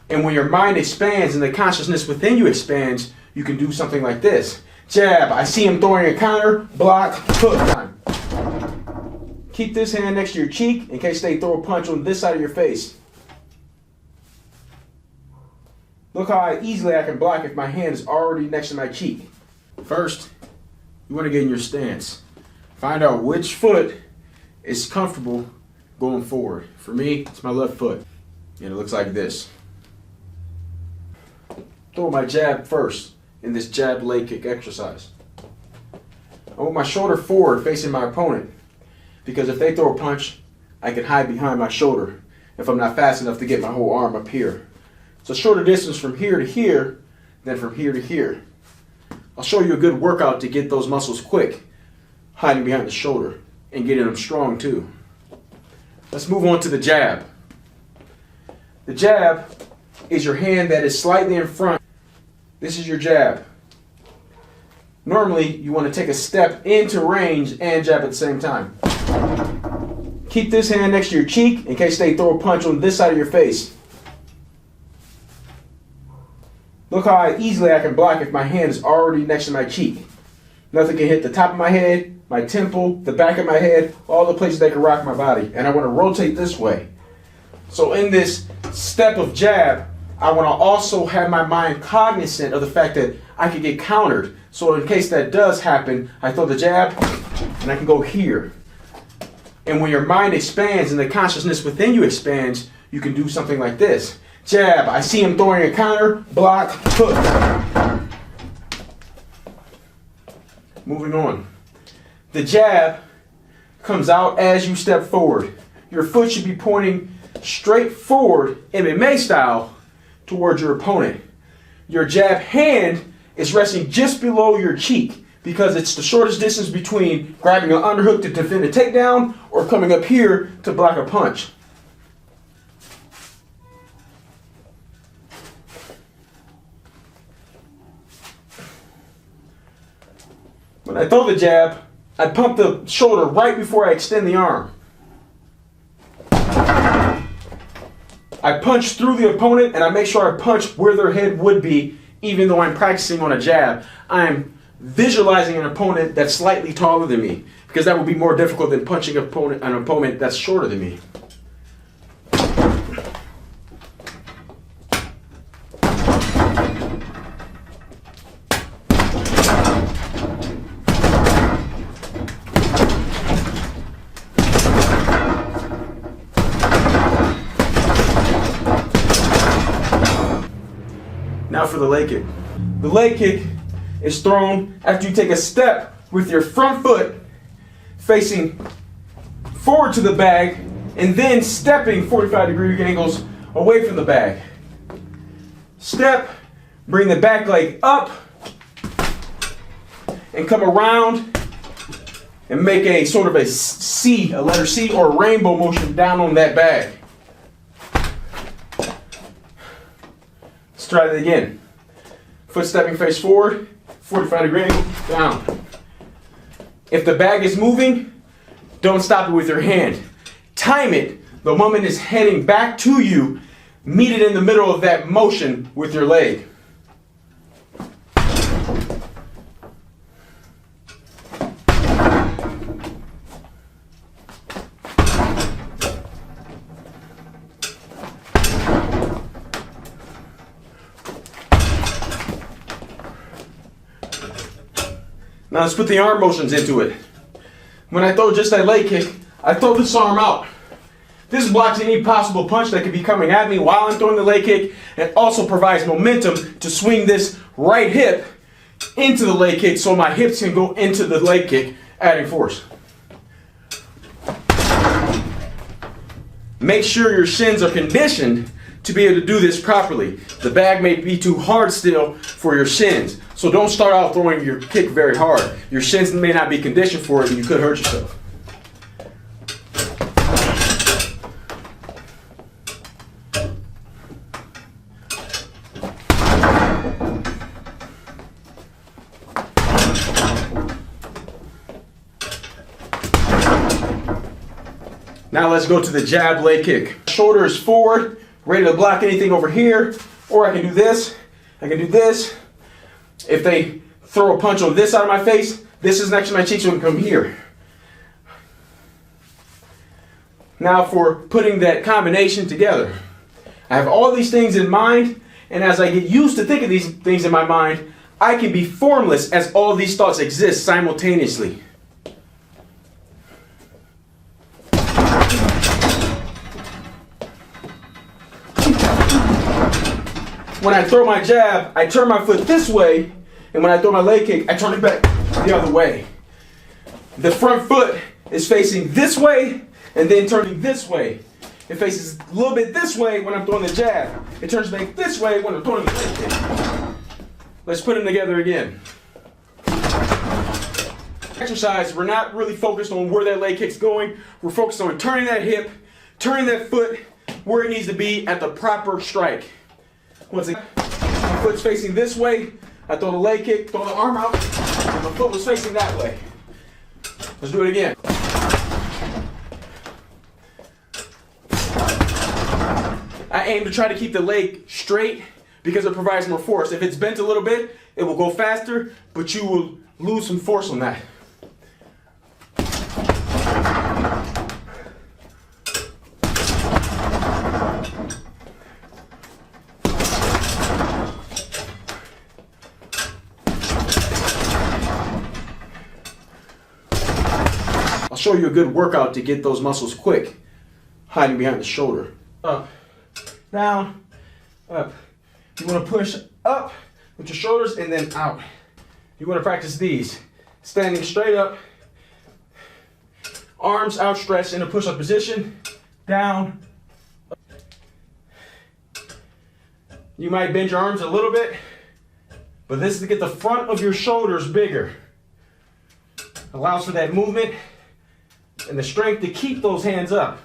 And when your mind expands and the consciousness within you expands, you can do something like this. Jab, I see him throwing a counter, block, hook time. Keep this hand next to your cheek in case they throw a punch on this side of your face. Look how easily I can block if my hand is already next to my cheek. First, you want to get in your stance. Find out which foot is comfortable going forward. For me, it's my left foot. And it looks like this. Throw my jab first in this jab leg kick exercise. I want my shoulder forward facing my opponent, because if they throw a punch, I can hide behind my shoulder if I'm not fast enough to get my whole arm up here. It's a shorter distance from here to here than from here to here. I'll show you a good workout to get those muscles quick, hiding behind the shoulder and getting them strong too. Let's move on to the jab. The jab is your hand that is slightly in front. This is your jab. Normally, you want to take a step into range and jab at the same time. Keep this hand next to your cheek in case they throw a punch on this side of your face. Look how easily I can block if my hand is already next to my cheek. Nothing can hit the top of my head, my temple, the back of my head, all the places that can rock my body. And I want to rotate this way. So in this step of jab, I want to also have my mind cognizant of the fact that I could get countered. So in case that does happen, I throw the jab and I can go here. And when your mind expands and the consciousness within you expands, you can do something like this. Jab, I see him throwing a counter, block, hook. Moving on. The jab comes out as you step forward. Your foot should be pointing straight forward, MMA style, towards your opponent. Your jab hand is resting just below your cheek because it's the shortest distance between grabbing an underhook to defend a takedown or coming up here to block a punch. When I throw the jab, I pump the shoulder right before I extend the arm. I punch through the opponent and I make sure I punch where their head would be, even though I'm practicing on a jab. I'm visualizing an opponent that's slightly taller than me, because that would be more difficult than punching an opponent that's shorter than me. Now for the leg kick. The leg kick is thrown after you take a step with your front foot facing forward to the bag and then stepping 45-degree angles away from the bag. Step, bring the back leg up and come around and make a sort of a C, a letter C or a rainbow motion down on that bag. Let's try that again. Foot stepping face forward, 45-degree angle, down. If the bag is moving, don't stop it with your hand. Time it. The moment it's heading back to you, meet it in the middle of that motion with your leg. Now let's put the arm motions into it. When I throw just that leg kick, I throw this arm out. This blocks any possible punch that could be coming at me while I'm throwing the leg kick, and also provides momentum to swing this right hip into the leg kick so my hips can go into the leg kick, adding force. Make sure your shins are conditioned to be able to do this properly. The bag may be too hard still for your shins, so don't start out throwing your kick very hard. Your shins may not be conditioned for it and you could hurt yourself. Now let's go to the jab leg kick. Shoulder is forward, ready to block anything over here, or I can do this. I can do this. If they throw a punch on this side of my face, this is next to my cheek, so it can come here. Now for putting that combination together. I have all these things in mind, and as I get used to thinking these things in my mind, I can be formless as all these thoughts exist simultaneously. When I throw my jab, I turn my foot this way, and when I throw my leg kick, I turn it back the other way. The front foot is facing this way, and then turning this way. It faces a little bit this way when I'm throwing the jab. It turns back this way when I'm throwing the leg kick. Let's put them together again. Exercise, we're not really focused on where that leg kick's going. We're focused on turning that hip, turning that foot where it needs to be at the proper strike. Once again, my foot's facing this way, I throw the leg kick, throw the arm out, and my foot was facing that way. Let's do it again. I aim to try to keep the leg straight because it provides more force. If it's bent a little bit, it will go faster, but you will lose some force on that. I'll show you a good workout to get those muscles quick, hiding behind the shoulder. Up, down, up. You want to push up with your shoulders and then out. You want to practice these. Standing straight up, arms outstretched in a push-up position, down. Up. You might bend your arms a little bit, but this is to get the front of your shoulders bigger. Allows for that movement and the strength to keep those hands up.